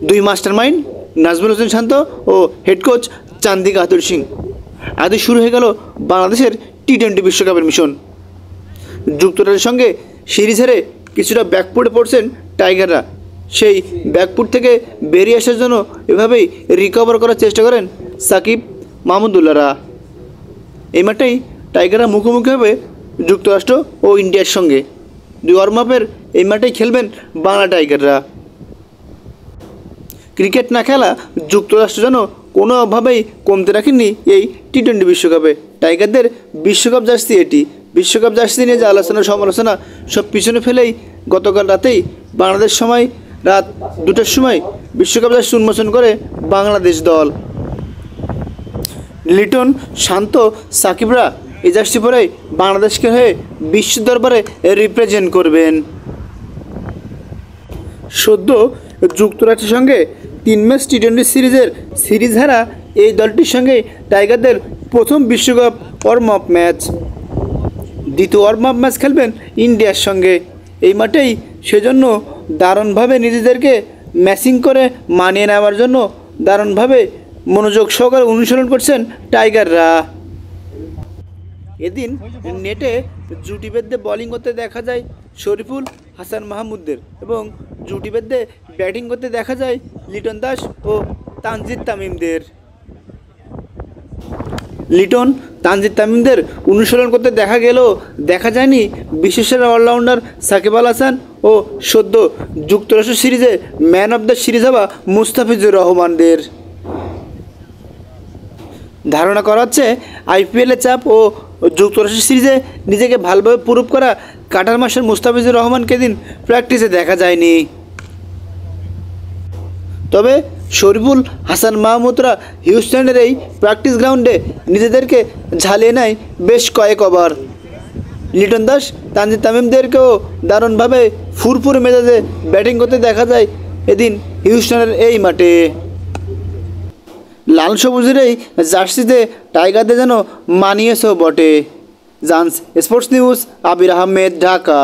দুই মাস্টারমাইন্ড নাজমুল হোসেন শান্ত ও head coach Chandika বাহাদুর সিং। আজ শুরু হয়ে গেল বাংলাদেশের টি-20 বিশ্বকাপের মিশন। যুক্তরাজ্যের সঙ্গে সিরিজ হেরে কিছুটা ব্যাকফুটে পড়ছেন টাইগাররা। সেই ব্যাকফুট থেকে বেরিয়ে আসার জন্য এভাবেই রিকভার করার চেষ্টা করেন সাকিব মাহমুদুল্লাহরা। এই মাঠেই টাইগাররা মুখোমুখি হবে যুক্তরাষ্ট্র ও ইন্ডিয়ার সঙ্গে। দুই ওয়ার্ম আপের এই মাঠেই খেলবেন বাংলা টাইগাররা। ক্রিকেট না খেলা যুক্তরাষ্ট্র যেন কোনোভাবেই কমতে রাখেননি এই টি-20 বিশ্বকাপে। টাইগারদের বিশ্বকাপ জার্সি এটি। বিশ্বকাপ জার্সি নিয়ে যে আলোচনা সমালোচনা সব পিছনে ফেলেই গতকাল রাতেই বাংলাদেশ সময় রাত 2টার সময় বিশ্বকাপ জার্সি উন্মোচন করে বাংলাদেশ দল। লিটন, শান্ত, সাকিবরা এই জার্সি পরে বাংলাদেশকে হয়ে বিশ্ব দরবারে রিপ্রেজেন্ট করবেন। সদ্য যুক্তরাষ্ট্রের সঙ্গে 3 ম্যাচ টি-20 সিরিজের সিরিজ হারা এই দলটির সঙ্গে টাইগারদের প্রথম বিশ্বকাপ ওয়ার্ম আপ ম্যাচ। দ্বিতীয় ওয়ার্ম আপ ম্যাচ খেলবেন ইন্ডিয়ার সঙ্গে। এই মাঠেই সেজন্য দারুণভাবে নিজেদেরকে ম্যাচিং করে মানিয়ে নেওয়ার জন্য দারুণভাবে মনোযোগ সহকারে অনুসরণ করছেন টাইগাররা। এদিন নেটে জুটি বেঁধে বোলিং করতে দেখা যায় শরীফুল হাসান মাহমুদদের এবং জুটি বেঁধে ব্যাটিং করতে দেখা যায় লিটন দাস ও তানজিদ তামিমদের। লিটন, তানজিদ তামিমদের অনুসরণ করতে দেখা গেলেও দেখা যায়নি বিশ্বসেরা অলরাউন্ডার সাকিব আল হাসান ও সদ্য যুক্তরাষ্ট্র সিরিজে ম্যান অব দ্য সিরিজ হওয়া মুস্তাফিজুর রহমানদের। ধারণা করা হচ্ছে আইপিএলের চাপ ও যুক্তরাষ্ট্র সিরিজে নিজেকে ভালোভাবে প্রুভ করা কাটার মাসের মুস্তাফিজুর রহমানকে দিন প্র্যাকটিসে দেখা যায়নি। তবে শরীফুল হাসান মাহমুদরা হিউস্টনের এই প্র্যাকটিস গ্রাউন্ডে নিজেদেরকে ঝালিয়ে নেয় বেশ কয়েক ওভার। লিটন দাস, তানজিদ তামিমদেরকেও দারুণভাবে ফুরফুরে মেজাজে ব্যাটিং করতে দেখা যায় এদিন হিউস্টনের এই মাঠে। লাল সবুজের এই জার্সিতে টাইগারদের যেন মানিয়েছেও বটে। জান্স স্পোর্টস নিউজ, আবির আহমেদ, ঢাকা।